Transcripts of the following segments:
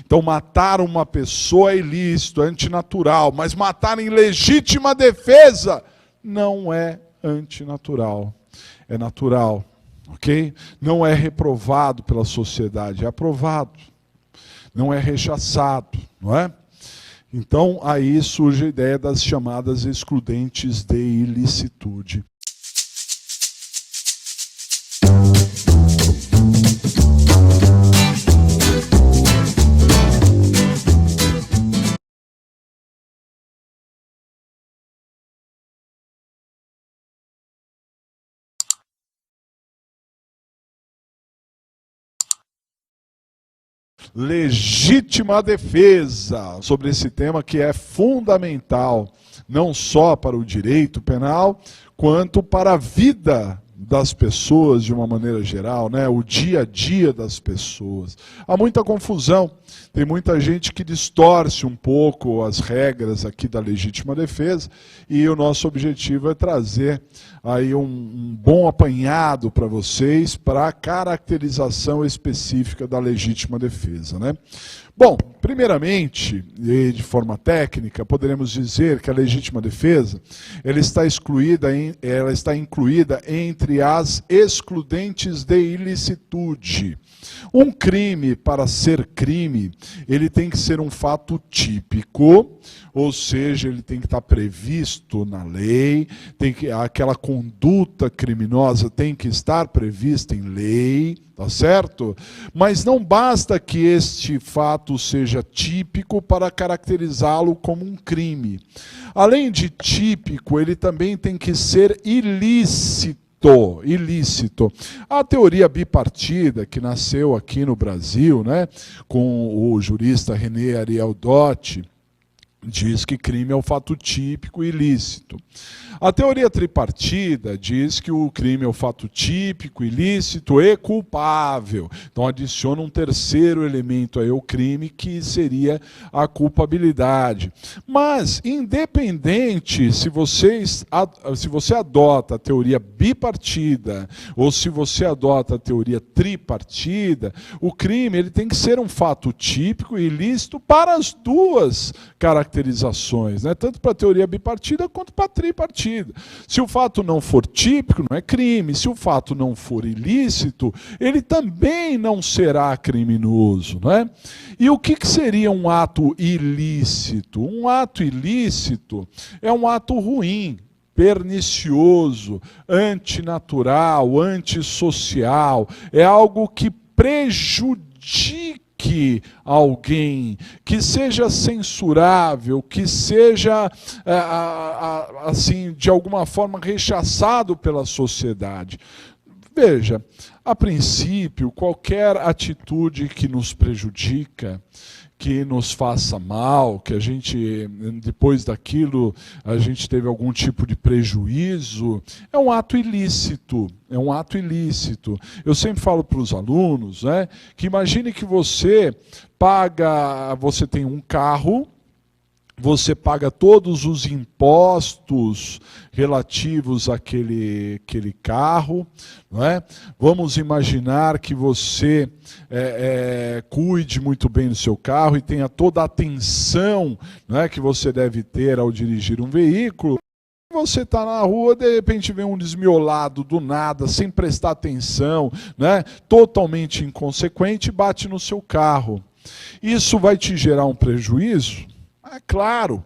Então, matar uma pessoa é ilícito, é antinatural, mas matar em legítima defesa não é antinatural, é natural, ok? Não é reprovado pela sociedade, é aprovado, não é rechaçado, não é? Então, aí surge a ideia das chamadas excludentes de ilicitude. Legítima defesa, sobre esse tema que é fundamental, não só para o direito penal, quanto para a vida das pessoas de uma maneira geral, né? O dia a dia das pessoas. Há muita confusão, tem muita gente que distorce um pouco as regras aqui da legítima defesa, e o nosso objetivo é trazer aí um bom apanhado para vocês, para a caracterização específica da legítima defesa, né? Bom, primeiramente, e de forma técnica, poderemos dizer que a legítima defesa ela está incluída entre as excludentes de ilicitude. Um crime, para ser crime, ele tem que ser um fato típico, ou seja, ele tem que estar previsto na lei, aquela conduta criminosa tem que estar prevista em lei, tá certo? Mas não basta que este fato seja típico para caracterizá-lo como um crime. Além de típico, ele também tem que ser ilícito. A teoria bipartida, que nasceu aqui no Brasil, né, com o jurista René Ariel Dotti, diz que crime é um fato típico e ilícito. A teoria tripartida diz que o crime é o fato típico, ilícito e culpável. Então adiciona um terceiro elemento aí ao crime, que seria a culpabilidade. Mas, independente se você adota a teoria bipartida ou se você adota a teoria tripartida, o crime ele tem que ser um fato típico e ilícito para as duas caracterizações, né? Tanto para a teoria bipartida quanto para a tripartida. Se o fato não for típico, não é crime. Se o fato não for ilícito, ele também não será criminoso, não é? E o que seria um ato ilícito? Um ato ilícito é um ato ruim, pernicioso, antinatural, antissocial. É algo que prejudica alguém, que seja censurável, que seja assim, de alguma forma rechaçado pela sociedade. Veja, a princípio, qualquer atitude que nos prejudica, que nos faça mal, que a gente, depois daquilo, a gente teve algum tipo de prejuízo, é um ato ilícito. É um ato ilícito. Eu sempre falo para os alunos, né, que imagine que você tem um carro, você paga todos os impostos relativos àquele carro, não é? Vamos imaginar que você cuide muito bem do seu carro e tenha toda a atenção, não é, que você deve ter ao dirigir um veículo. Você está na rua, de repente vem um desmiolado do nada, sem prestar atenção, né, totalmente inconsequente, e bate no seu carro. Isso vai te gerar um prejuízo? É claro.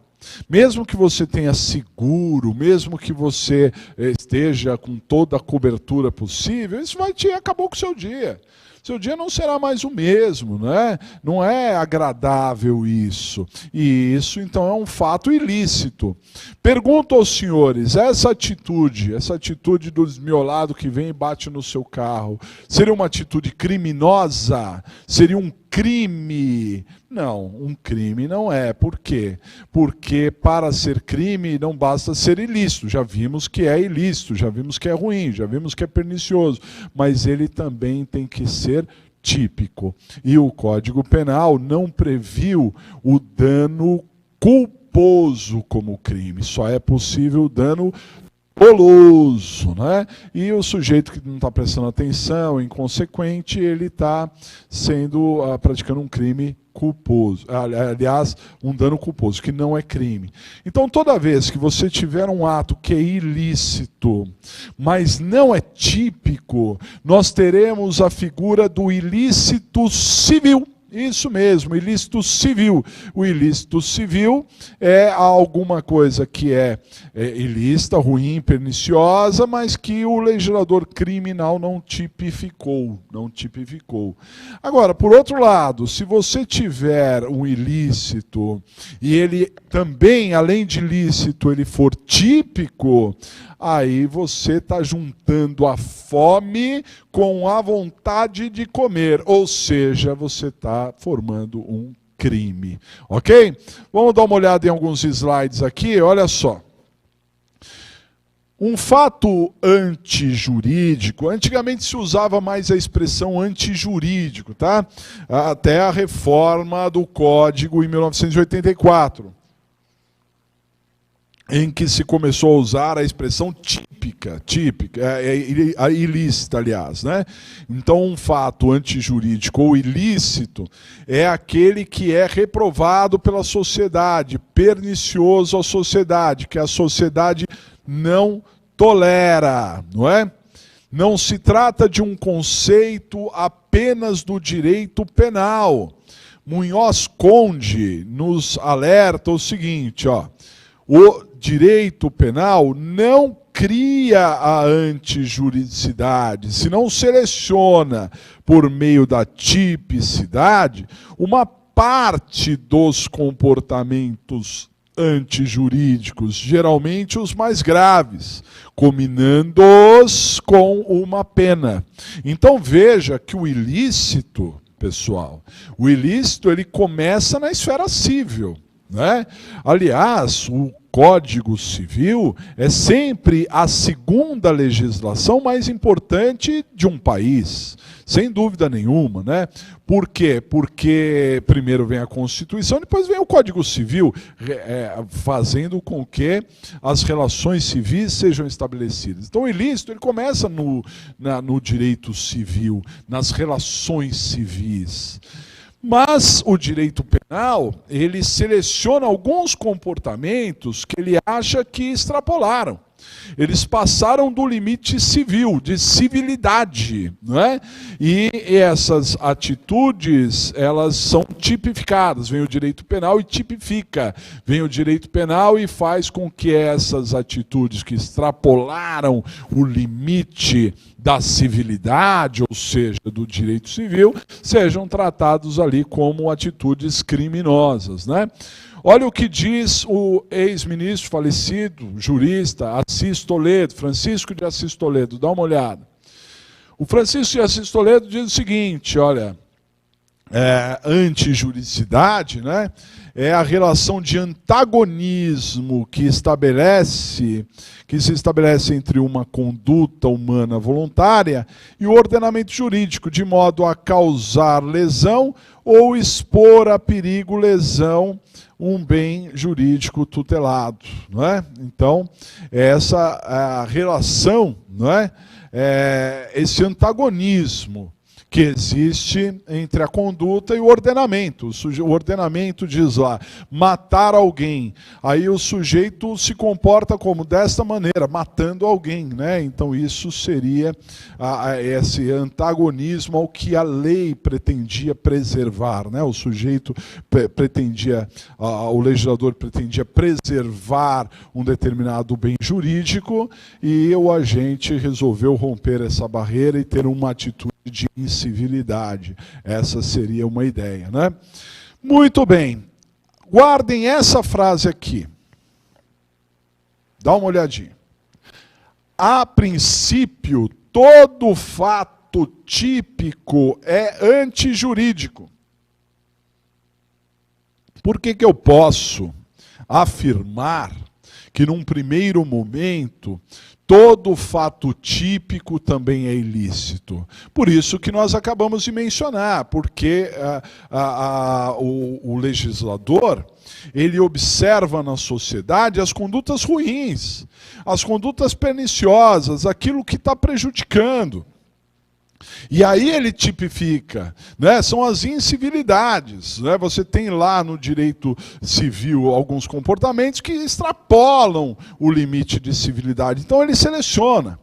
Mesmo que você tenha seguro, mesmo que você esteja com toda a cobertura possível, isso acabou com o seu dia. Seu dia não será mais o mesmo, né? Não é agradável isso. E isso, então, é um fato ilícito. Pergunto aos senhores, essa atitude do desmiolado que vem e bate no seu carro, seria uma atitude criminosa? Seria um crime? Não, um crime não é. Por quê? Porque para ser crime não basta ser ilícito. Já vimos que é ilícito, já vimos que é ruim, já vimos que é pernicioso. Mas ele também tem que ser típico. E o Código Penal não previu o dano culposo como crime. Só é possível o dano doloso, né? E o sujeito que não está prestando atenção, inconsequente, ele está praticando um crime culposo. Aliás, um dano culposo, que não é crime. Então, toda vez que você tiver um ato que é ilícito, mas não é típico, nós teremos a figura do ilícito civil. Isso mesmo, ilícito civil. O ilícito civil é alguma coisa que é ilícita, ruim, perniciosa, mas que o legislador criminal não tipificou. Agora, por outro lado, se você tiver um ilícito e ele também, além de ilícito, ele for típico, aí você está juntando a fome com a vontade de comer, ou seja, você está formando um crime, ok? Vamos dar uma olhada em alguns slides aqui, olha só. Um fato antijurídico, antigamente se usava mais a expressão antijurídico, tá? Até a reforma do Código em 1984. Em que se começou a usar a expressão típica, ilícita, aliás, né? Então, um fato antijurídico ou ilícito é aquele que é reprovado pela sociedade, pernicioso à sociedade, que a sociedade não tolera, não é? Não se trata de um conceito apenas do direito penal. Munhoz Conde nos alerta o seguinte, ó. O direito penal não cria a antijuridicidade, se não seleciona por meio da tipicidade uma parte dos comportamentos antijurídicos, geralmente os mais graves, combinando-os com uma pena. Então veja que o ilícito, pessoal, o ilícito ele começa na esfera civil, né? Aliás, o Código Civil é sempre a segunda legislação mais importante de um país, sem dúvida nenhuma, né? Por quê? Porque primeiro vem a Constituição, depois vem o Código Civil, fazendo com que as relações civis sejam estabelecidas. Então o ilícito ele começa no direito civil, nas relações civis. Mas o direito penal, ele seleciona alguns comportamentos que ele acha que extrapolaram. Eles passaram do limite civil, de civilidade, não é? E essas atitudes, elas são tipificadas. Vem o direito penal e tipifica. Vem o direito penal e faz com que essas atitudes que extrapolaram o limite da civilidade, ou seja, do direito civil, sejam tratados ali como atitudes criminosas, né? Olha o que diz o ex-ministro falecido, jurista, Assis Toledo, Francisco de Assis Toledo, dá uma olhada. O Francisco de Assis Toledo diz o seguinte, olha, antijuridicidade, né, é a relação de antagonismo que se estabelece entre uma conduta humana voluntária e o ordenamento jurídico, de modo a causar lesão ou expor a perigo lesão um bem jurídico tutelado, não é? Então, essa relação, não é? Esse antagonismo que existe entre a conduta e o ordenamento. O ordenamento diz lá, matar alguém. Aí o sujeito se comporta como desta maneira, matando alguém, né? Então isso seria esse antagonismo ao que a lei pretendia preservar, né? O sujeito pretendia, o legislador pretendia preservar um determinado bem jurídico e o agente resolveu romper essa barreira e ter uma atitude de incivilidade. Essa seria uma ideia, né? Muito bem. Guardem essa frase aqui. Dá uma olhadinha. A princípio, todo fato típico é antijurídico. Por que eu posso afirmar que num primeiro momento todo fato típico também é ilícito? Por isso que nós acabamos de mencionar, porque o legislador, ele observa na sociedade as condutas ruins, as condutas perniciosas, aquilo que está prejudicando. E aí ele tipifica, né? São as incivilidades. Né? Você tem lá no direito civil alguns comportamentos que extrapolam o limite de civilidade. Então ele seleciona.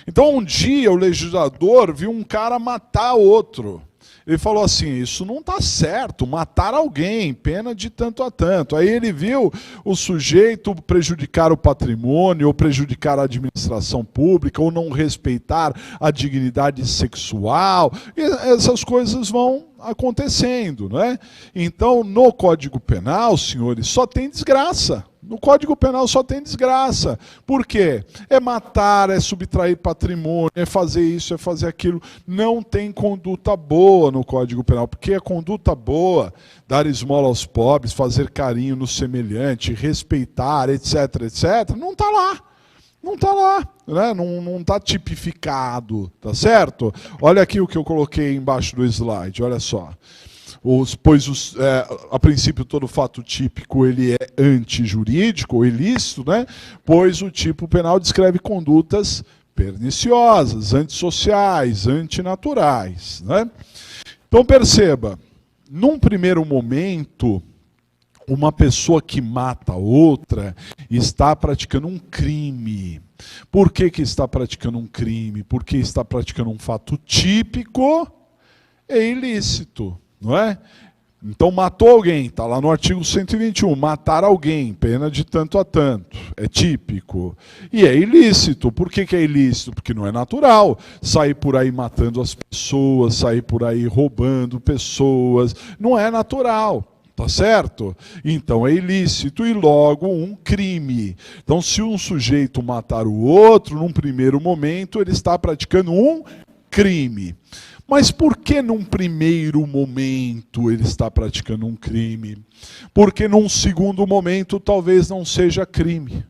Então um dia o legislador viu um cara matar outro. Ele falou assim, isso não está certo, matar alguém, pena de tanto a tanto. Aí ele viu o sujeito prejudicar o patrimônio, ou prejudicar a administração pública, ou não respeitar a dignidade sexual. E essas coisas vão acontecendo, né? Então, no Código Penal, senhores, só tem desgraça. No Código Penal só tem desgraça. Por quê? É matar, é subtrair patrimônio, é fazer isso, é fazer aquilo. Não tem conduta boa no Código Penal, porque a conduta boa, dar esmola aos pobres, fazer carinho no semelhante, respeitar, etc., etc., não está lá. Não está lá, né? Não está tipificado, tá certo? Olha aqui o que eu coloquei embaixo do slide, olha só. A princípio todo fato típico ele é antijurídico, ou ilícito, né? Pois o tipo penal descreve condutas perniciosas, antissociais, antinaturais, né? Então perceba, num primeiro momento, uma pessoa que mata outra está praticando um crime. Por que que está praticando um crime? Porque está praticando um fato típico e ilícito. Não é? Então matou alguém, está lá no artigo 121, matar alguém, pena de tanto a tanto, é típico. E é ilícito, por que que é ilícito? Porque não é natural sair por aí matando as pessoas, sair por aí roubando pessoas, não é natural. Tá certo? Então é ilícito e logo um crime. Então se um sujeito matar o outro, num primeiro momento ele está praticando um crime. Mas por que num primeiro momento ele está praticando um crime? Porque num segundo momento talvez não seja crime.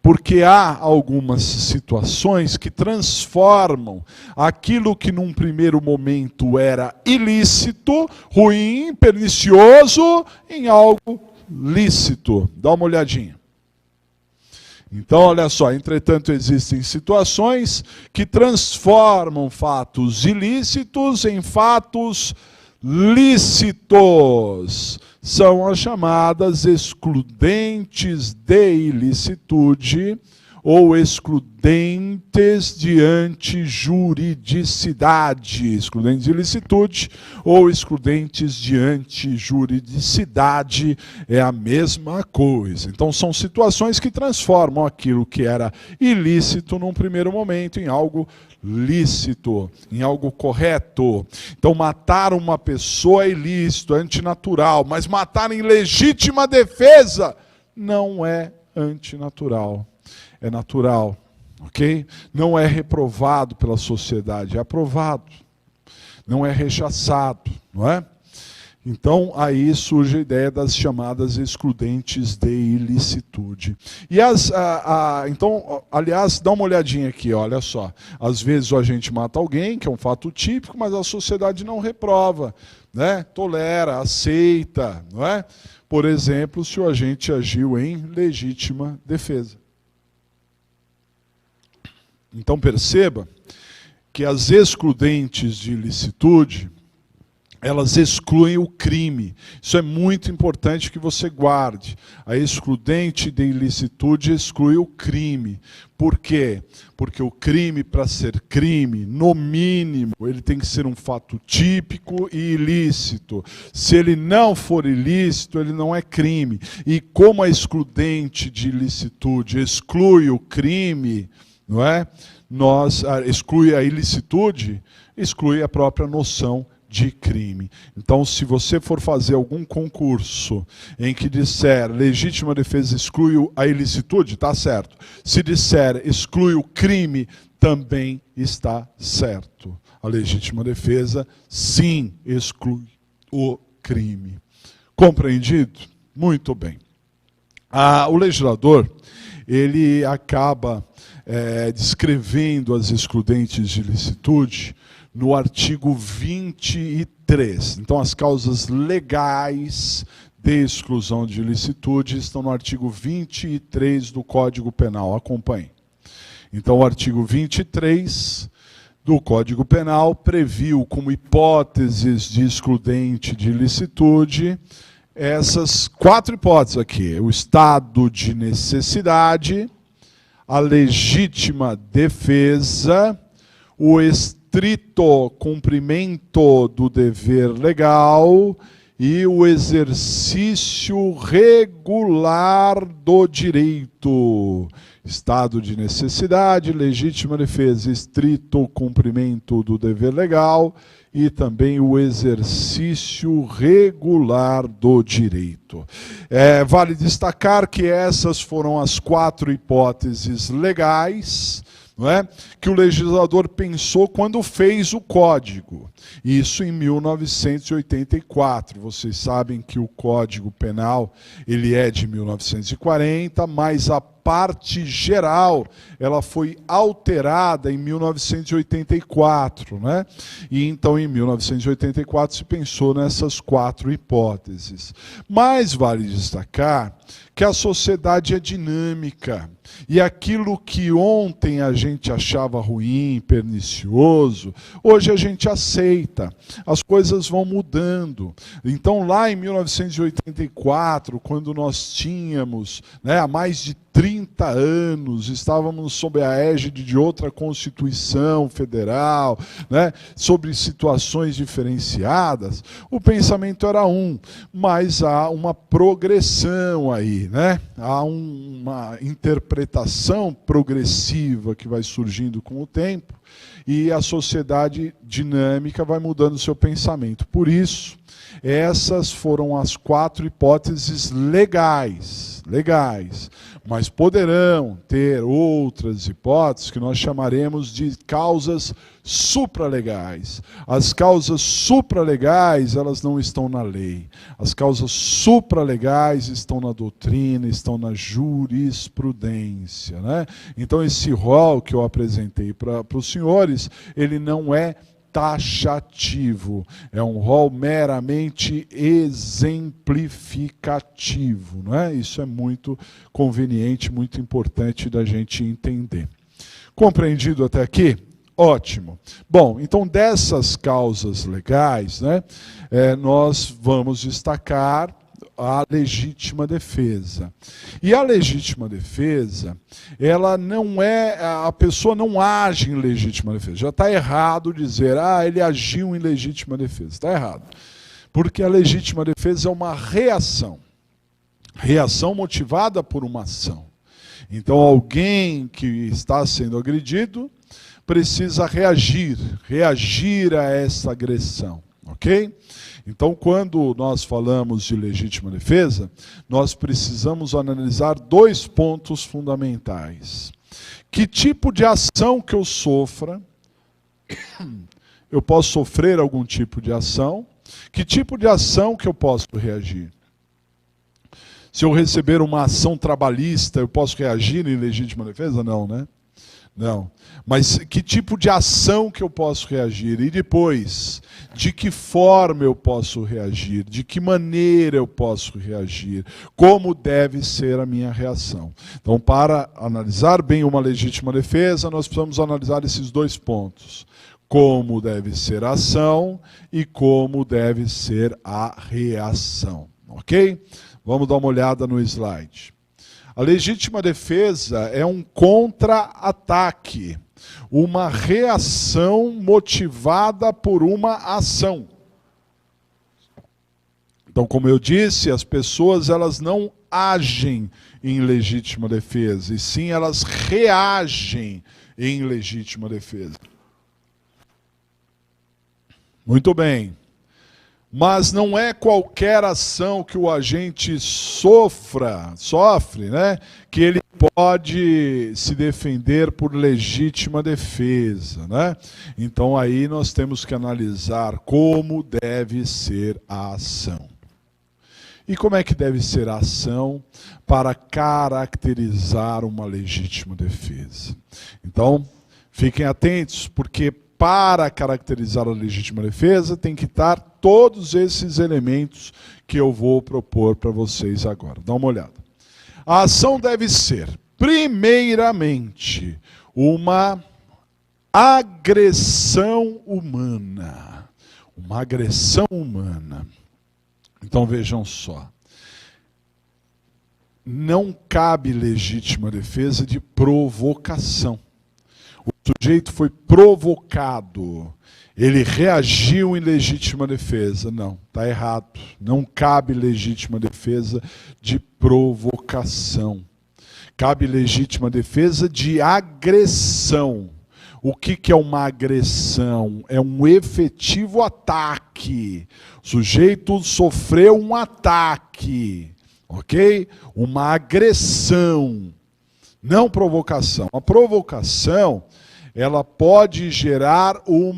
Porque há algumas situações que transformam aquilo que num primeiro momento era ilícito, ruim, pernicioso, em algo lícito. Dá uma olhadinha. Então, olha só, entretanto, existem situações que transformam fatos ilícitos em fatos lícitos. São as chamadas excludentes de ilicitude ou excludentes de antijuridicidade. Excludentes de ilicitude ou excludentes de antijuridicidade é a mesma coisa. Então são situações que transformam aquilo que era ilícito num primeiro momento em algo lícito, em algo correto. Então matar uma pessoa é ilícito, é antinatural, mas matar em legítima defesa não é antinatural. É natural, ok? Não é reprovado pela sociedade, é aprovado. Não é rechaçado, não é? Então, aí surge a ideia das chamadas excludentes de ilicitude. E então, aliás, dá uma olhadinha aqui, olha só. Às vezes o agente mata alguém, que é um fato típico, mas a sociedade não reprova, né? Tolera, aceita, não é? Por exemplo, se o agente agiu em legítima defesa. Então perceba que as excludentes de ilicitude, elas excluem o crime. Isso é muito importante que você guarde. A excludente de ilicitude exclui o crime. Por quê? Porque o crime, para ser crime, no mínimo, ele tem que ser um fato típico e ilícito. Se ele não for ilícito, ele não é crime. E como a excludente de ilicitude exclui o crime, não é? Exclui a ilicitude, exclui a própria noção de crime. Então, se você for fazer algum concurso em que disser legítima defesa exclui a ilicitude, está certo. Se disser exclui o crime, também está certo. A legítima defesa, sim, exclui o crime. Compreendido? Muito bem. O legislador, ele acaba descrevendo as excludentes de ilicitude no artigo 23. Então, as causas legais de exclusão de ilicitude estão no artigo 23 do Código Penal. Acompanhe. Então, o artigo 23 do Código Penal previu como hipóteses de excludente de ilicitude essas 4 hipóteses aqui: o estado de necessidade, a legítima defesa, o estrito cumprimento do dever legal e o exercício regular do direito. Estado de necessidade, legítima defesa, estrito cumprimento do dever legal e também o exercício regular do direito. Vale destacar que essas foram as 4 hipóteses legais, não é, que o legislador pensou quando fez o Código. Isso em 1984. Vocês sabem que o Código Penal ele é de 1940, mas a parte geral ela foi alterada em 1984, né? E então em 1984 se pensou nessas 4 hipóteses. Mas vale destacar que a sociedade é dinâmica e aquilo que ontem a gente achava ruim, pernicioso, hoje a gente aceita. As coisas vão mudando. Então lá em 1984, quando nós tínhamos, né, há mais de 30 anos, estávamos sob a égide de outra Constituição Federal, né, sobre situações diferenciadas, o pensamento era mas há uma progressão aí, né? Há uma interpretação progressiva que vai surgindo com o tempo e a sociedade dinâmica vai mudando o seu pensamento. Por isso, essas foram as 4 hipóteses legais, mas poderão ter outras hipóteses que nós chamaremos de causas supralegais. As causas supralegais, elas não estão na lei. As causas supralegais estão na doutrina, estão na jurisprudência, né? Então esse rol que eu apresentei para os senhores, ele não é taxativo, é um rol meramente exemplificativo, não é? Isso é muito conveniente, muito importante da gente entender. Compreendido até aqui? Ótimo. Bom, então dessas causas legais, né, nós vamos destacar a legítima defesa. E a legítima defesa, ela não é, a pessoa não age em legítima defesa. Já está errado dizer, ele agiu em legítima defesa. Está errado. Porque a legítima defesa é uma reação. Reação motivada por uma ação. Então alguém que está sendo agredido precisa reagir a essa agressão. Ok? Então, quando nós falamos de legítima defesa, nós precisamos analisar 2 pontos fundamentais. Que tipo de ação que eu sofra? Eu posso sofrer algum tipo de ação? Que tipo de ação que eu posso reagir? Se eu receber uma ação trabalhista, eu posso reagir em legítima defesa? Não, né? Não. Mas que tipo de ação que eu posso reagir? E depois, de que forma eu posso reagir? De que maneira eu posso reagir? Como deve ser a minha reação? Então, para analisar bem uma legítima defesa, nós precisamos analisar esses 2 pontos. Como deve ser a ação e como deve ser a reação. Ok? Vamos dar uma olhada no slide. A legítima defesa é um contra-ataque, uma reação motivada por uma ação. Então, como eu disse, as pessoas elas não agem em legítima defesa, e sim elas reagem em legítima defesa. Muito bem. Mas não é qualquer ação que o agente sofre, né, que ele pode se defender por legítima defesa, né? Então aí nós temos que analisar como deve ser a ação. E como é que deve ser a ação para caracterizar uma legítima defesa? Então, fiquem atentos, porque para caracterizar a legítima defesa, tem que estar todos esses elementos que eu vou propor para vocês agora. Dá uma olhada. A ação deve ser, primeiramente, uma agressão humana. Uma agressão humana. Então vejam só. Não cabe legítima defesa de provocação. O sujeito foi provocado. Ele reagiu em legítima defesa. Não, está errado. Não cabe legítima defesa de provocação. Cabe legítima defesa de agressão. O que é uma agressão? É um efetivo ataque. O sujeito sofreu um ataque. Ok? Uma agressão. Não provocação. A provocação, ela pode gerar um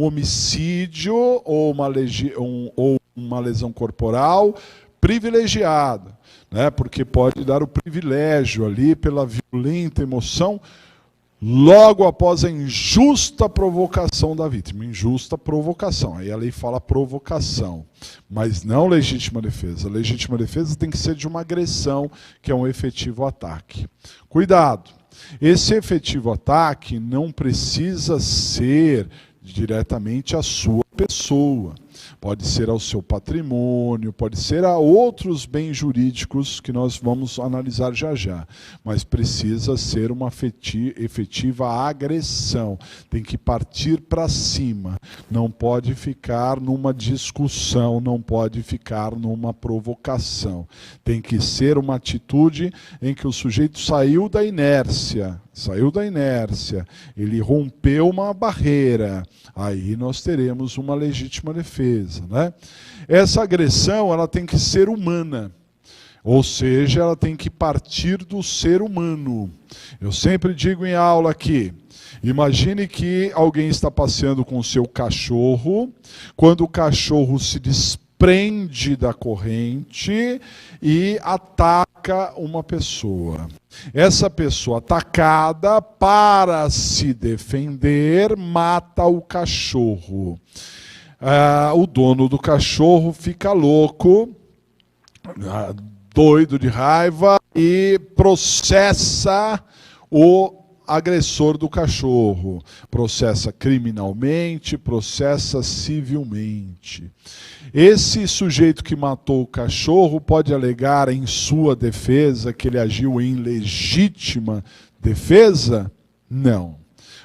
homicídio ou uma lesão corporal privilegiada, né? Porque pode dar o privilégio ali pela violenta emoção logo após a injusta provocação da vítima. Injusta provocação. Aí a lei fala provocação, mas não legítima defesa. A legítima defesa tem que ser de uma agressão, que é um efetivo ataque. Cuidado! Esse efetivo ataque não precisa ser diretamente à sua pessoa. Pode ser ao seu patrimônio, pode ser a outros bens jurídicos que nós vamos analisar já já. Mas precisa ser uma efetiva agressão. Tem que partir para cima. Não pode ficar numa discussão, não pode ficar numa provocação. Tem que ser uma atitude em que o sujeito saiu da inércia. Ele rompeu uma barreira. Aí nós teremos uma legítima defesa, né? Essa agressão, ela tem que ser humana, ou seja, ela tem que partir do ser humano. Eu sempre digo em aula aqui, imagine que alguém está passeando com o seu cachorro, quando o cachorro se desprende da corrente e ataca uma pessoa. Essa pessoa atacada, para se defender, mata o cachorro. O dono do cachorro fica louco, doido de raiva, e processa o agressor do cachorro. Processa criminalmente, processa civilmente. Esse sujeito que matou o cachorro pode alegar em sua defesa que ele agiu em legítima defesa? Não,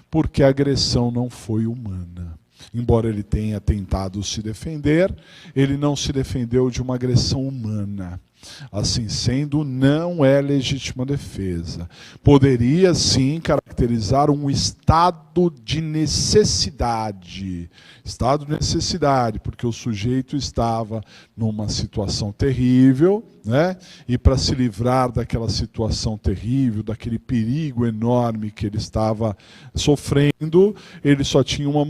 porque a agressão não foi humana. Embora ele tenha tentado se defender, ele não se defendeu de uma agressão humana. Assim sendo, não é legítima defesa. Poderia, sim, caracterizar um estado de necessidade. Estado de necessidade, porque o sujeito estava numa situação terrível, né? E para se livrar daquela situação terrível, daquele perigo enorme que ele estava sofrendo, ele só tinha uma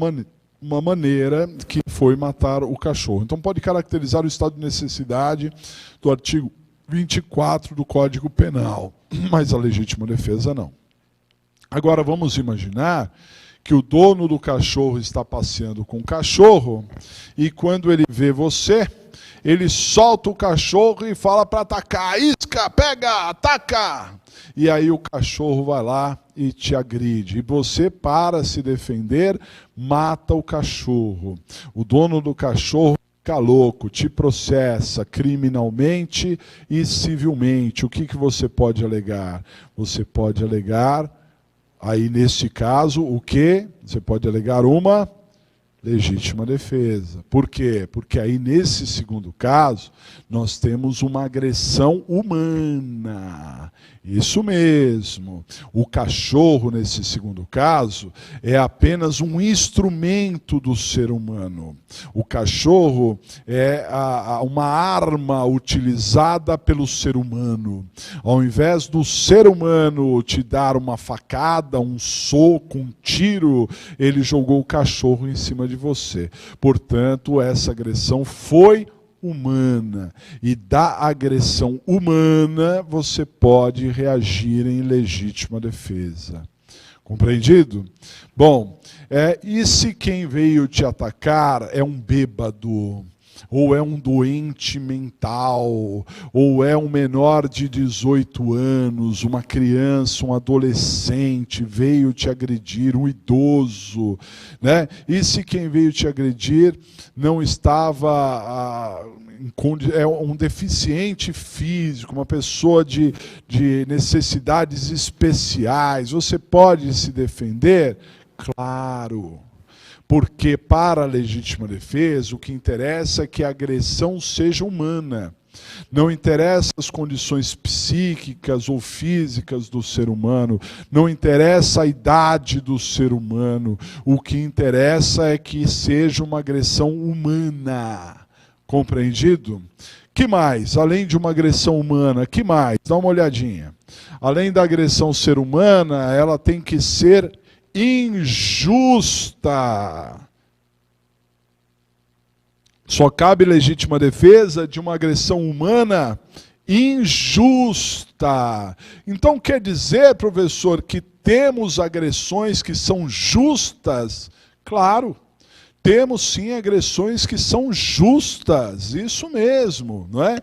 maneira, que foi matar o cachorro. Então pode caracterizar o estado de necessidade do artigo 24 do Código Penal, mas a legítima defesa não. Agora vamos imaginar que o dono do cachorro está passeando com o cachorro e quando ele vê você, ele solta o cachorro e fala para atacar. Isca, pega, ataca! E aí o cachorro vai lá e te agride. E você, para se defender, mata o cachorro. O dono do cachorro fica louco, te processa criminalmente e civilmente. O que você pode alegar? Você pode alegar, aí nesse caso, o quê? Você pode alegar uma legítima defesa. Por quê? Porque aí nesse segundo caso, nós temos uma agressão humana. Isso mesmo. O cachorro, nesse segundo caso, é apenas um instrumento do ser humano. O cachorro é uma arma utilizada pelo ser humano. Ao invés do ser humano te dar uma facada, um soco, um tiro, ele jogou o cachorro em cima de você. Portanto, essa agressão foi humana. E da agressão humana você pode reagir em legítima defesa. Compreendido? Bom, e se quem veio te atacar é um bêbado? ou é um doente mental, ou é um menor de 18 anos, uma criança, um adolescente veio te agredir, um idoso, né? E se quem veio te agredir não estava é um deficiente físico, uma pessoa de necessidades especiais, você pode se defender? Claro. Porque para a legítima defesa, o que interessa é que a agressão seja humana. Não interessa as condições psíquicas ou físicas do ser humano, não interessa a idade do ser humano. O que interessa é que seja uma agressão humana. Compreendido? Que mais? Além de uma agressão humana, que mais? Dá uma olhadinha. Além da agressão ser humana, ela tem que ser injusta. Só cabe legítima defesa de uma agressão humana injusta. Então quer dizer, professor, que temos agressões que são justas? Claro. Temos sim agressões que são justas, isso mesmo, não é?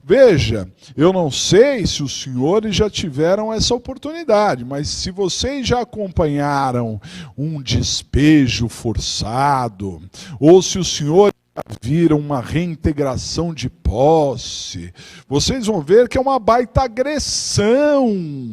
Veja, eu não sei se os senhores já tiveram essa oportunidade, mas se vocês já acompanharam um despejo forçado, ou se os senhores viram uma reintegração de posse, vocês vão ver que é uma baita agressão.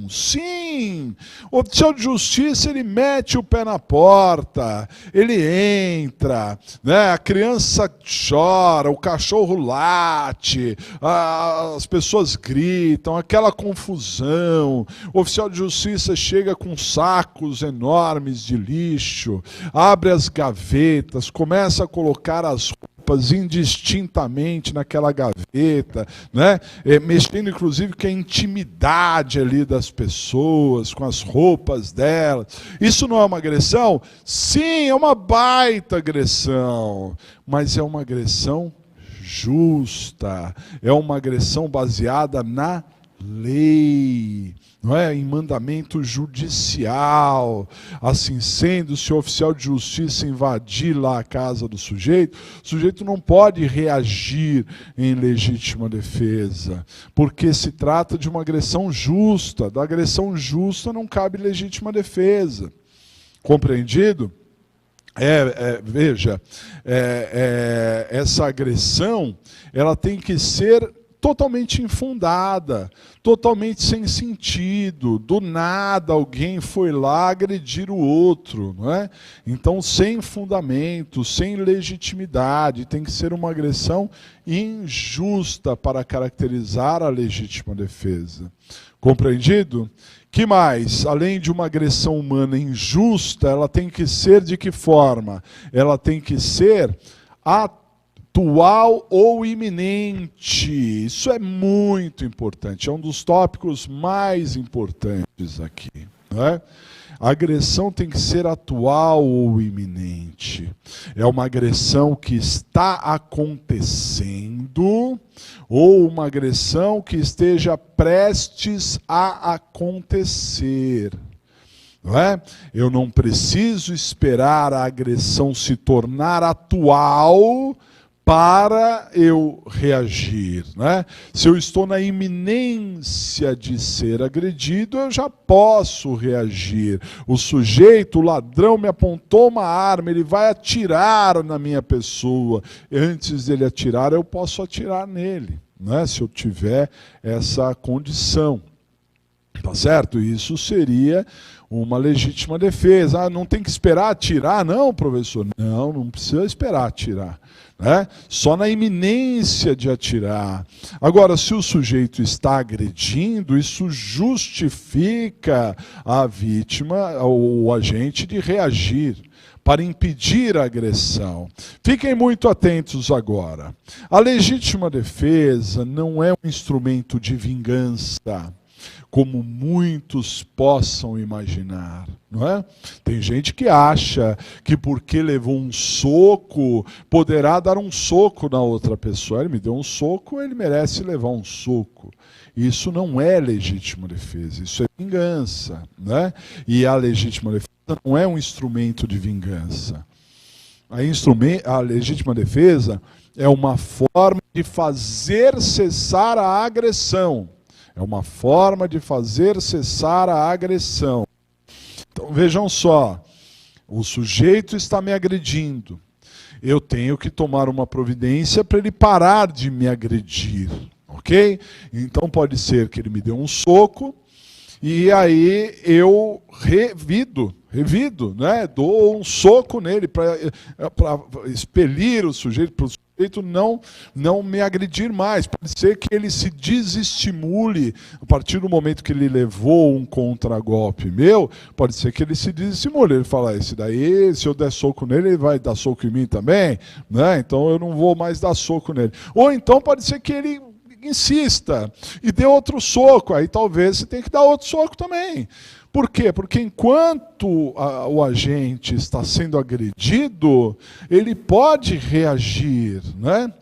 Sim, o oficial de justiça, ele mete o pé na porta, ele entra, né? A criança chora, o cachorro late, as pessoas gritam, aquela confusão. O oficial de justiça chega com sacos enormes de lixo, abre as gavetas, começa a colocar as roupas indistintamente naquela gaveta, né? Mexendo inclusive com a intimidade ali das pessoas, com as roupas delas. Isso não é uma agressão? Sim, é uma baita agressão, mas é uma agressão justa, é uma agressão baseada na lei, não é? Em mandamento judicial. Assim sendo, se o oficial de justiça invadir lá a casa do sujeito, o sujeito não pode reagir em legítima defesa, porque se trata de uma agressão justa. Da agressão justa não cabe legítima defesa. Compreendido? Veja, essa agressão, ela tem que ser totalmente infundada, totalmente sem sentido. Do nada alguém foi lá agredir o outro, não é? Então, sem fundamento, sem legitimidade, tem que ser uma agressão injusta para caracterizar a legítima defesa. Compreendido? Que mais? Além de uma agressão humana injusta, ela tem que ser de que forma? Ela tem que ser atual ou iminente. Isso é muito importante, é um dos tópicos mais importantes aqui, não é? A agressão tem que ser atual ou iminente. É uma agressão que está acontecendo ou uma agressão que esteja prestes a acontecer. Não é? Eu não preciso esperar a agressão se tornar atual para eu reagir, né? Se eu estou na iminência de ser agredido, eu já posso reagir. O sujeito, o ladrão, me apontou uma arma, ele vai atirar na minha pessoa. Antes dele atirar, eu posso atirar nele, né? Se eu tiver essa condição. Tá certo? Isso seria uma legítima defesa. Ah, não tem que esperar atirar, não, professor? Não, não precisa esperar atirar, né? Só na iminência de atirar. Agora, se o sujeito está agredindo, isso justifica a vítima ou o agente de reagir para impedir a agressão. Fiquem muito atentos agora. A legítima defesa não é um instrumento de vingança, como muitos possam imaginar, não é? Tem gente que acha que porque levou um soco, poderá dar um soco na outra pessoa. Ele me deu um soco, ele merece levar um soco. Isso não é legítima defesa, isso é vingança, né? E a legítima defesa não é um instrumento de vingança. A legítima defesa é uma forma de fazer cessar a agressão. É uma forma de fazer cessar a agressão. Então vejam só, o sujeito está me agredindo. Eu tenho que tomar uma providência para ele parar de me agredir, ok? Então pode ser que ele me dê um soco e aí eu revido, né? Dou um soco nele para expelir o sujeito, para o sujeito não me agredir mais. Pode ser que ele se desestimule a partir do momento que ele levou um contragolpe meu, pode ser que ele se desestimule. Ele fala, esse daí, se eu der soco nele, ele vai dar soco em mim também, né? Então eu não vou mais dar soco nele. Ou então pode ser que ele insista e dê outro soco, aí talvez você tenha que dar outro soco também. Por quê? Porque enquanto o agente está sendo agredido, ele pode reagir, né?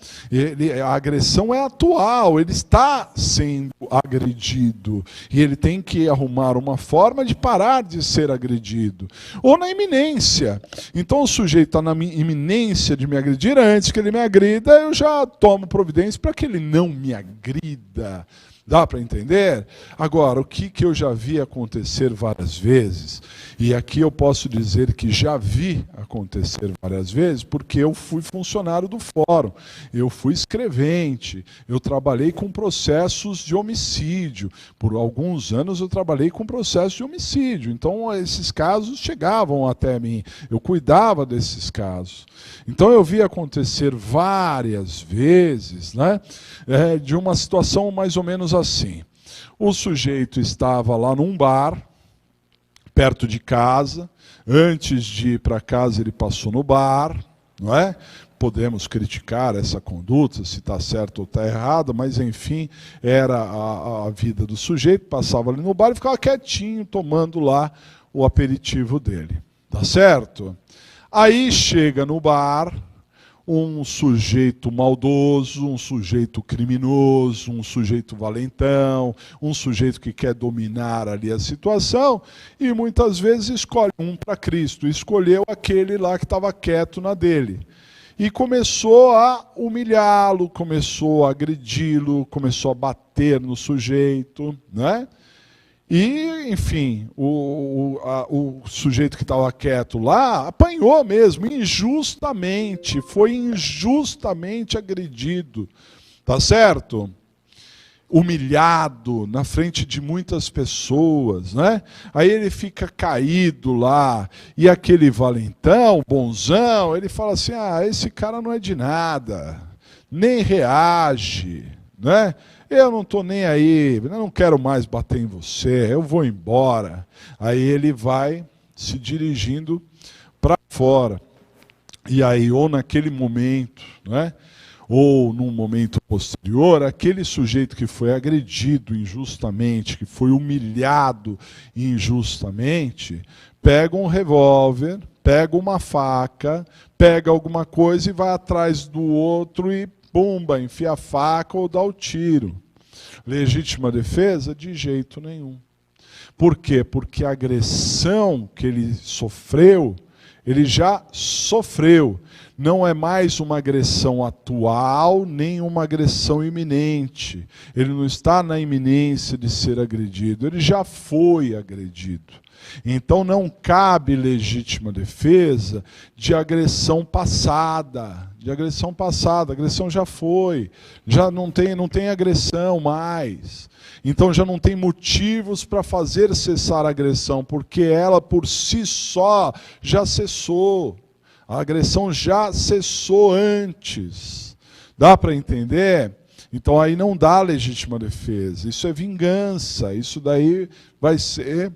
A agressão é atual, ele está sendo agredido e ele tem que arrumar uma forma de parar de ser agredido. Ou na iminência. Então o sujeito está na iminência de me agredir, antes que ele me agrida, eu já tomo providência para que ele não me agrida. Dá para entender? Agora, o que eu já vi acontecer várias vezes, e aqui eu posso dizer que já vi acontecer várias vezes, porque eu fui funcionário do fórum, eu fui escrevente, eu trabalhei com processos de homicídio, por alguns anos eu trabalhei com processos de homicídio, então esses casos chegavam até mim, eu cuidava desses casos. Então eu vi acontecer várias vezes, né, de uma situação mais ou menos assim. O sujeito estava lá num bar, perto de casa, antes de ir para casa ele passou no bar, não é? Podemos criticar essa conduta, se está certo ou está errado, mas enfim, era a vida do sujeito, passava ali no bar e ficava quietinho, tomando lá o aperitivo dele. Tá certo? Aí chega no bar um sujeito maldoso, um sujeito criminoso, um sujeito valentão, um sujeito que quer dominar ali a situação e muitas vezes escolhe um para Cristo. Escolheu aquele lá que estava quieto na dele. E começou a humilhá-lo, começou a agredi-lo, começou a bater no sujeito, né? E, enfim, o sujeito que estava quieto lá apanhou mesmo, injustamente, foi injustamente agredido, tá certo? Humilhado na frente de muitas pessoas, né? Aí ele fica caído lá, e aquele valentão, bonzão, ele fala assim, esse cara não é de nada, nem reage, né? Eu não estou nem aí, eu não quero mais bater em você, eu vou embora. Aí ele vai se dirigindo para fora. E aí, ou naquele momento, né, ou num momento posterior, aquele sujeito que foi agredido injustamente, que foi humilhado injustamente, pega um revólver, pega uma faca, pega alguma coisa e vai atrás do outro e pumba, enfia a faca ou dá o tiro. Legítima defesa? De jeito nenhum. Por quê? Porque a agressão que ele sofreu, ele já sofreu. Não é mais uma agressão atual, nem uma agressão iminente. Ele não está na iminência de ser agredido, ele já foi agredido. Então não cabe legítima defesa de agressão passada. De agressão passada, a agressão já foi, já não tem agressão mais. Então já não tem motivos para fazer cessar a agressão, porque ela por si só já cessou. A agressão já cessou antes. Dá para entender? Então aí não dá legítima defesa. Isso é vingança. Isso daí vai ser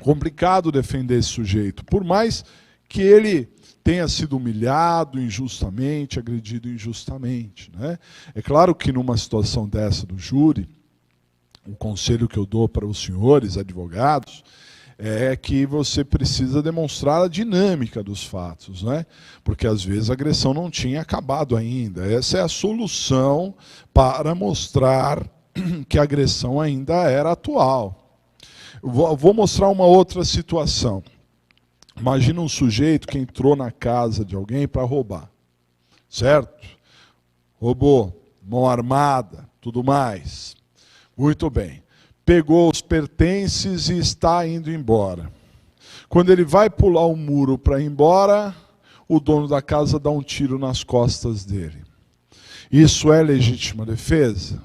complicado defender esse sujeito. Por mais que ele tenha sido humilhado injustamente, agredido injustamente, né? É claro que numa situação dessa do júri, o conselho que eu dou para os senhores advogados é que você precisa demonstrar a dinâmica dos fatos, né? Porque às vezes a agressão não tinha acabado ainda. Essa é a solução para mostrar que a agressão ainda era atual. Vou mostrar uma outra situação. Imagina um sujeito que entrou na casa de alguém para roubar, certo? roubou, mão armada, tudo mais. Muito bem. Pegou os pertences e está indo embora. Quando ele vai pular o muro para ir embora, o dono da casa dá um tiro nas costas dele. Isso é legítima defesa?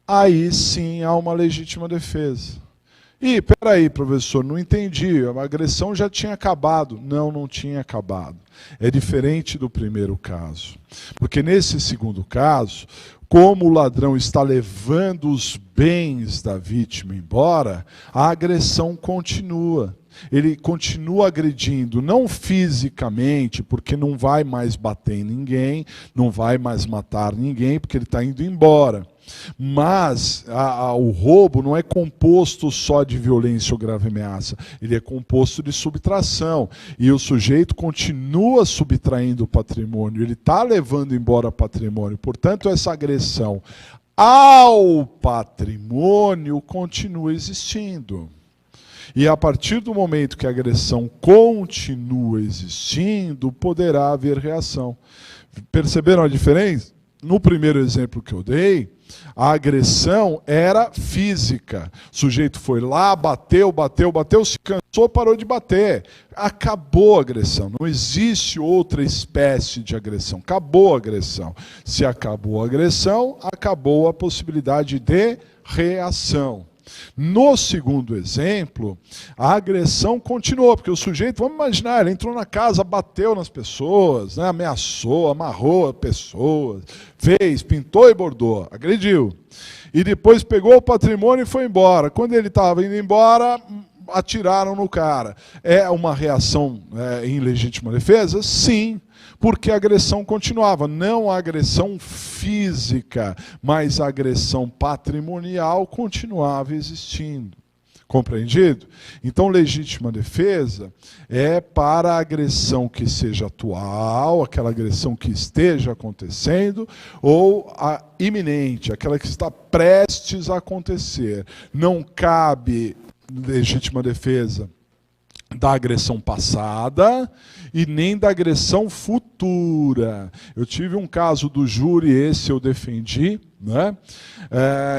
Aí sim há uma legítima defesa. E, peraí, professor, não entendi, a agressão já tinha acabado. Não, não tinha acabado. É diferente do primeiro caso. Porque nesse segundo caso, como o ladrão está levando os bens da vítima embora, a agressão continua. Ele continua agredindo, não fisicamente, porque não vai mais bater em ninguém, não vai mais matar ninguém, porque ele está indo embora. Mas o roubo não é composto só de violência ou grave ameaça, ele é composto de subtração. E o sujeito continua subtraindo o patrimônio, ele está levando embora patrimônio. Portanto, essa agressão ao patrimônio continua existindo. E a partir do momento que a agressão continua existindo, poderá haver reação. Perceberam a diferença? No primeiro exemplo que eu dei, a agressão era física. O sujeito foi lá, bateu, se cansou, parou de bater. Acabou a agressão. Não existe outra espécie de agressão. Acabou a agressão. Se acabou a agressão, acabou a possibilidade de reação. No segundo exemplo, a agressão continuou, porque o sujeito, vamos imaginar, ele entrou na casa, bateu nas pessoas, né, ameaçou, amarrou as pessoas, fez, pintou e bordou, agrediu. E depois pegou o patrimônio e foi embora. Quando ele estava indo embora, atiraram no cara. É uma reação em legítima defesa? Sim. Porque a agressão continuava, não a agressão física, mas a agressão patrimonial continuava existindo. Compreendido? Então, legítima defesa é para a agressão que seja atual, aquela agressão que esteja acontecendo, ou a iminente, aquela que está prestes a acontecer. Não cabe legítima defesa da agressão passada e nem da agressão futura. Eu tive um caso do júri, esse eu defendi, né?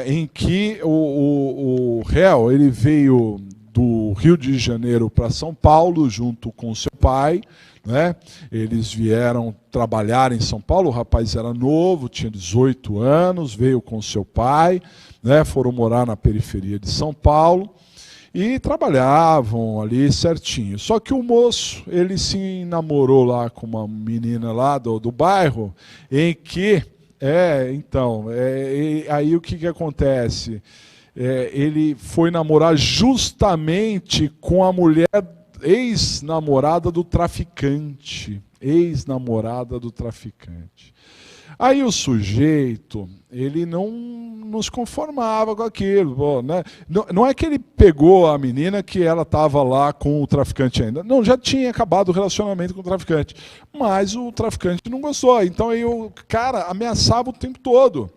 Em que o réu ele veio do Rio de Janeiro para São Paulo junto com seu pai, né? Eles vieram trabalhar em São Paulo, o rapaz era novo, tinha 18 anos, veio com seu pai, né? Foram morar na periferia de São Paulo, e trabalhavam ali certinho. Só que o moço, ele se namorou lá com uma menina lá do bairro, em que, aí o que acontece? Ele foi namorar justamente com a mulher ex-namorada do traficante. Ex-namorada do traficante. Aí o sujeito, ele não nos conformava com aquilo. Né? Não é que ele pegou a menina que ela estava lá com o traficante ainda. Não, já tinha acabado o relacionamento com o traficante. Mas o traficante não gostou. Então aí o cara ameaçava o tempo todo.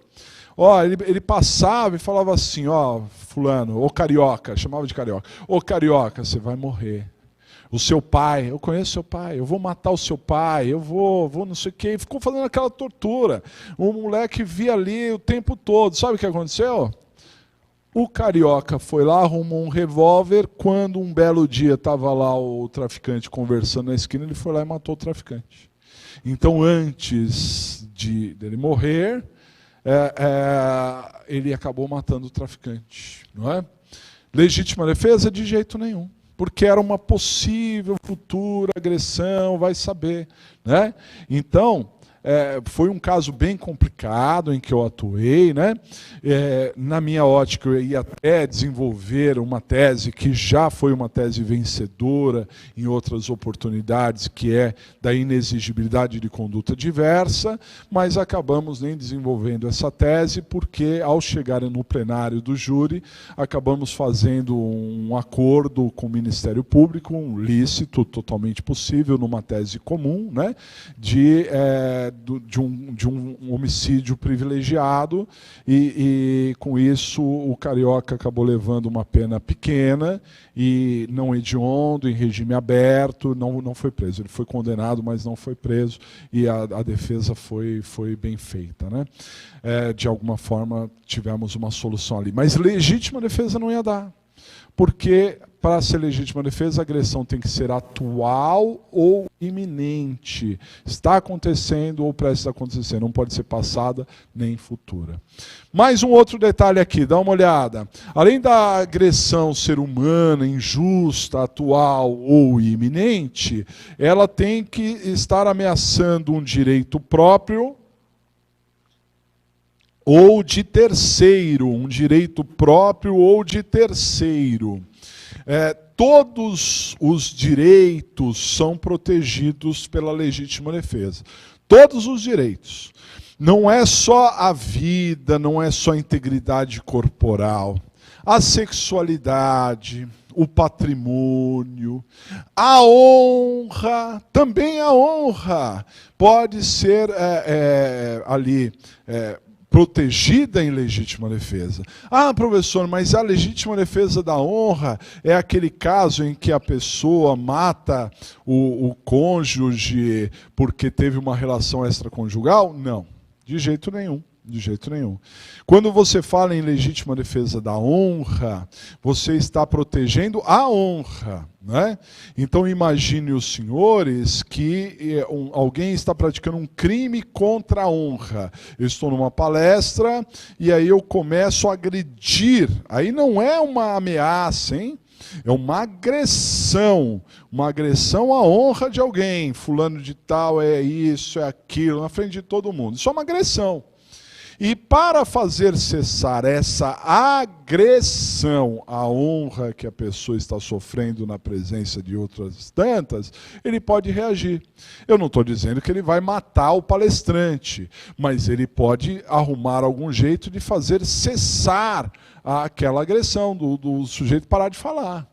Ele passava e falava assim, fulano, ô carioca, chamava de carioca. Ô carioca, você vai morrer. O seu pai, eu conheço seu pai, eu vou matar o seu pai, eu vou não sei o quê. E ficou fazendo aquela tortura. O moleque via ali o tempo todo. Sabe o que aconteceu? O carioca foi lá, arrumou um revólver. Quando um belo dia estava lá o traficante conversando na esquina, ele foi lá e matou o traficante. Então, antes dele morrer, ele acabou matando o traficante. Não é? Legítima defesa? De jeito nenhum. Porque era uma possível futura agressão, vai saber. Né? Então, foi um caso bem complicado em que eu atuei. Né? Na minha ótica, eu ia até desenvolver uma tese que já foi uma tese vencedora em outras oportunidades, que é da inexigibilidade de conduta diversa, mas acabamos nem desenvolvendo essa tese, porque ao chegar no plenário do júri, acabamos fazendo um acordo com o Ministério Público, um lícito totalmente possível, numa tese comum, né, de de um homicídio privilegiado, e com isso o carioca acabou levando uma pena pequena e não hediondo, em regime aberto, não foi preso. Ele foi condenado, mas não foi preso, e a defesa foi bem feita, né? De alguma forma tivemos uma solução ali. Mas legítima defesa não ia dar. Porque, para ser legítima defesa, a agressão tem que ser atual ou iminente. Está acontecendo ou prestes a acontecer. Não pode ser passada nem futura. Mais um outro detalhe aqui, dá uma olhada. Além da agressão ser humana, injusta, atual ou iminente, ela tem que estar ameaçando um direito próprio ou de terceiro, um direito próprio ou de terceiro. Todos os direitos são protegidos pela legítima defesa. Todos os direitos. Não é só a vida, não é só a integridade corporal. A sexualidade, o patrimônio, a honra, também a honra pode ser protegida em legítima defesa. Ah, professor, mas a legítima defesa da honra é aquele caso em que a pessoa mata o cônjuge porque teve uma relação extraconjugal? Não, de jeito nenhum. De jeito nenhum. Quando você fala em legítima defesa da honra, você está protegendo a honra, né? Então imagine os senhores que alguém está praticando um crime contra a honra. Eu estou numa palestra e aí eu começo a agredir. Aí não é uma ameaça, hein? É uma agressão à honra de alguém. Fulano de tal é isso, é aquilo, na frente de todo mundo. Isso é uma agressão. E para fazer cessar essa agressão à honra que a pessoa está sofrendo na presença de outras tantas, ele pode reagir. Eu não estou dizendo que ele vai matar o palestrante, mas ele pode arrumar algum jeito de fazer cessar aquela agressão, do sujeito parar de falar.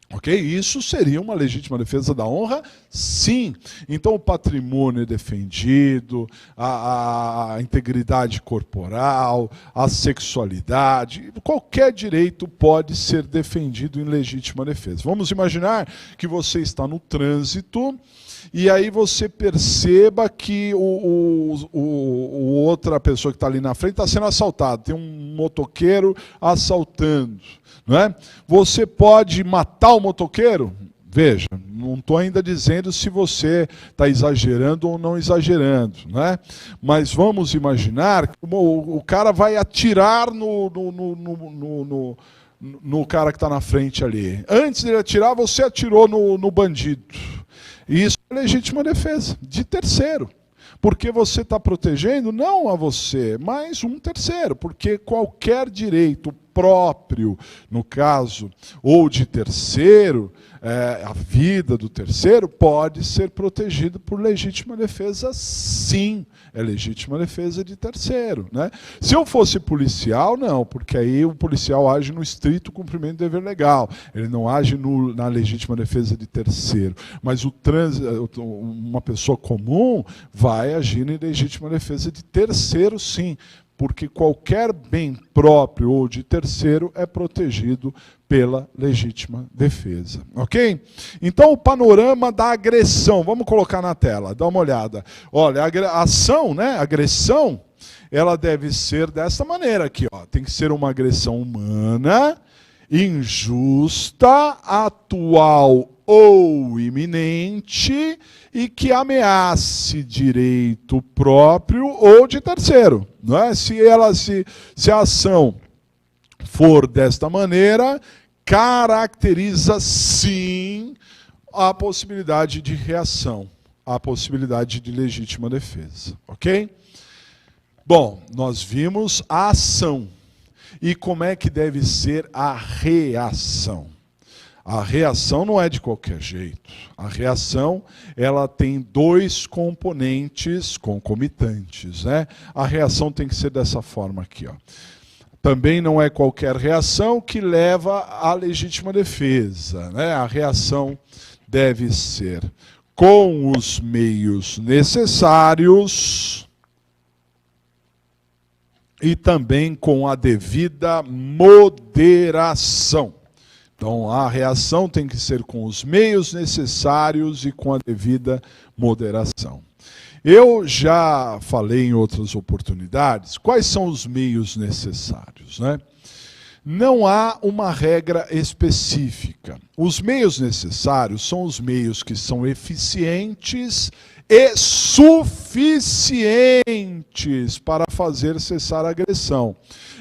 Ok? Isso seria uma legítima defesa da honra? Sim. Então o patrimônio é defendido, a integridade corporal, a sexualidade, qualquer direito pode ser defendido em legítima defesa. Vamos imaginar que você está no trânsito e aí você perceba que outra pessoa que está ali na frente está sendo assaltada, tem um motoqueiro assaltando. Não é? Você pode matar o motoqueiro? Veja, não estou ainda dizendo se você está exagerando ou não exagerando, né? Mas vamos imaginar que o cara vai atirar no cara que está na frente ali. Antes de ele atirar, você atirou no bandido. E isso é legítima defesa, de terceiro. Porque você está protegendo não a você, mas um terceiro. Porque qualquer direito próprio, no caso, ou de terceiro, a vida do terceiro pode ser protegida por legítima defesa, sim. É legítima defesa de terceiro, né? Se eu fosse policial, não, porque aí o policial age no estrito cumprimento do dever legal. Ele não age na legítima defesa de terceiro. Mas uma pessoa comum vai agir em legítima defesa de terceiro, sim. Porque qualquer bem próprio ou de terceiro é protegido pela legítima defesa. Ok? Então, o panorama da agressão. Vamos colocar na tela, dá uma olhada. Olha, a ação, né, a agressão, ela deve ser dessa maneira aqui. Ó. Tem que ser uma agressão humana, injusta, atual ou iminente e que ameace direito próprio ou de terceiro. Não é? Se a ação for desta maneira, caracteriza sim a possibilidade de reação, a possibilidade de legítima defesa. Ok? Bom, nós vimos a ação. E como é que deve ser a reação? A reação não é de qualquer jeito. A reação, ela tem dois componentes concomitantes, né? A reação tem que ser dessa forma aqui, ó. Também não é qualquer reação que leva à legítima defesa, né? A reação deve ser com os meios necessários e também com a devida moderação. Então, a reação tem que ser com os meios necessários e com a devida moderação. Eu já falei em outras oportunidades quais são os meios necessários, né? Não há uma regra específica. Os meios necessários são os meios que são eficientes e suficientes para fazer cessar a agressão.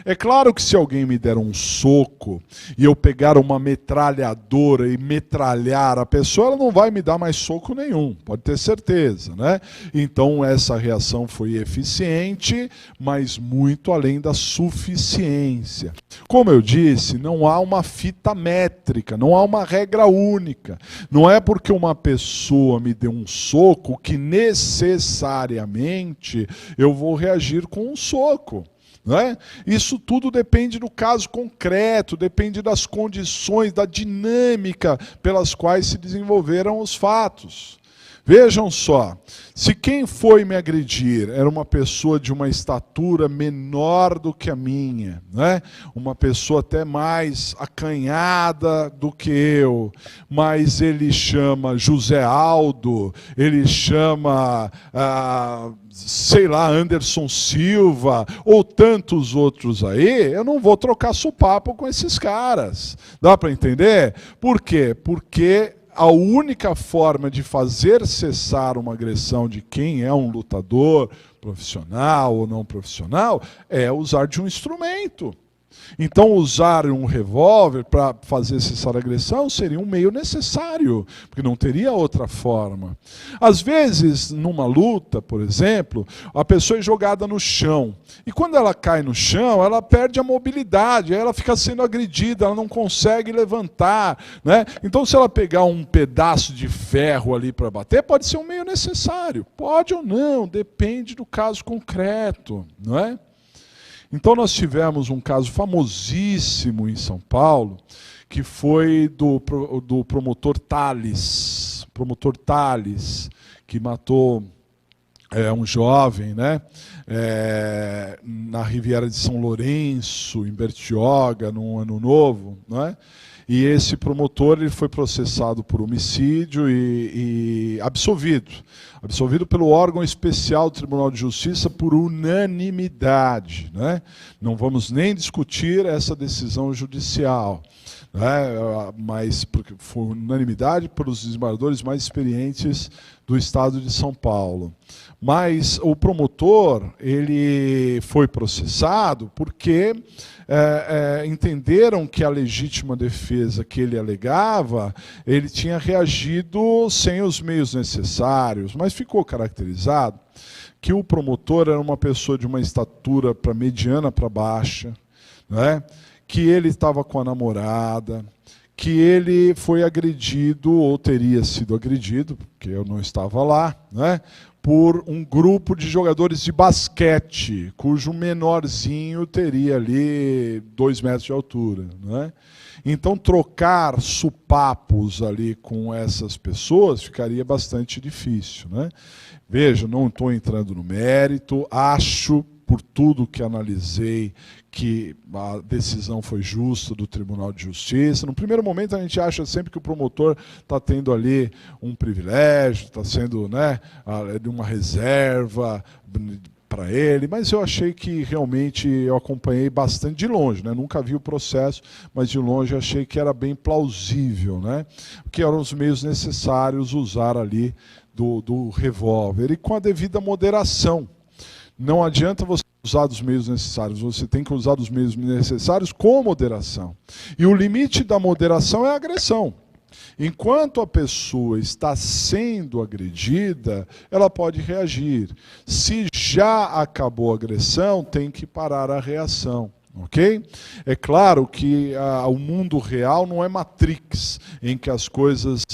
É claro que se alguém me der um soco e eu pegar uma metralhadora e metralhar a pessoa, ela não vai me dar mais soco nenhum, pode ter certeza, né? Então essa reação foi eficiente, mas muito além da suficiência. Como eu disse, não há uma fita métrica, não há uma regra única. Não é porque uma pessoa me deu um soco que necessariamente eu vou reagir com um soco. Não é? Isso tudo depende do caso concreto, depende das condições, da dinâmica pelas quais se desenvolveram os fatos. Vejam só, se quem foi me agredir era uma pessoa de uma estatura menor do que a minha, né? Uma pessoa até mais acanhada do que eu, mas ele chama José Aldo, ele chama, sei lá, Anderson Silva, ou tantos outros aí, eu não vou trocar sopapo com esses caras. Dá para entender? Por quê? Porque a única forma de fazer cessar uma agressão de quem é um lutador, profissional ou não profissional, é usar de um instrumento. Então, usar um revólver para fazer cessar a agressão seria um meio necessário, porque não teria outra forma. Às vezes, numa luta, por exemplo, a pessoa é jogada no chão. E quando ela cai no chão, ela perde a mobilidade, aí ela fica sendo agredida, ela não consegue levantar, né? Então, se ela pegar um pedaço de ferro ali para bater, pode ser um meio necessário. Pode ou não, depende do caso concreto, não é? Então nós tivemos um caso famosíssimo em São Paulo, que foi do promotor Tales, que matou um jovem, né, na Riviera de São Lourenço, em Bertioga, no Ano Novo, não é? E esse promotor ele foi processado por homicídio e absolvido pelo órgão especial do Tribunal de Justiça por unanimidade, né? Não vamos nem discutir essa decisão judicial, né? Mas porque foi unanimidade pelos desembargadores mais experientes do estado de São Paulo. Mas o promotor ele foi processado porque entenderam que a legítima defesa que ele alegava, ele tinha reagido sem os meios necessários, mas ficou caracterizado que o promotor era uma pessoa de uma estatura para mediana para baixa, né? Que ele estava com a namorada, que ele foi agredido, ou teria sido agredido, porque eu não estava lá, né, por um grupo de jogadores de basquete, cujo menorzinho teria ali 2 metros de altura, né? Então, trocar supapos ali com essas pessoas ficaria bastante difícil, né? Veja, não estou entrando no mérito, acho, por tudo que analisei, que a decisão foi justa do Tribunal de Justiça. No primeiro momento, a gente acha sempre que o promotor está tendo ali um privilégio, está sendo, né, de uma reserva para ele, mas eu achei que realmente eu acompanhei bastante de longe, né? Nunca vi o processo, mas de longe achei que era bem plausível, né? Que eram os meios necessários usar ali do revólver e com a devida moderação. Não adianta você usar dos meios necessários, você tem que usar dos meios necessários com moderação. E o limite da moderação é a agressão. Enquanto a pessoa está sendo agredida, ela pode reagir. Se já acabou a agressão, tem que parar a reação, Ok? É claro que o mundo real não é Matrix, em que as coisas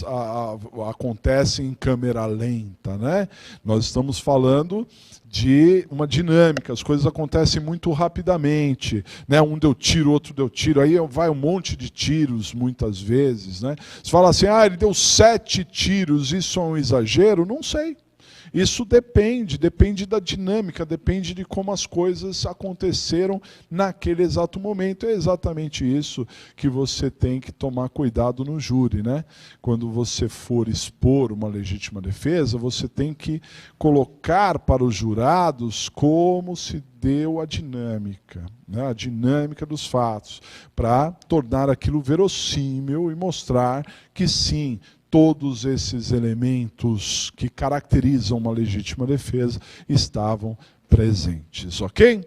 acontecem em câmera lenta, né? Nós estamos falando de uma dinâmica, as coisas acontecem muito rapidamente, né? Um deu tiro, outro deu tiro, aí vai um monte de tiros muitas vezes, né? Você fala assim, ele deu 7 tiros, isso é um exagero? Não sei. Isso depende da dinâmica, depende de como as coisas aconteceram naquele exato momento. É exatamente isso que você tem que tomar cuidado no júri, né? Quando você for expor uma legítima defesa, você tem que colocar para os jurados como se deu a dinâmica, né? A dinâmica dos fatos, para tornar aquilo verossímil e mostrar que sim, todos esses elementos que caracterizam uma legítima defesa estavam presentes, ok?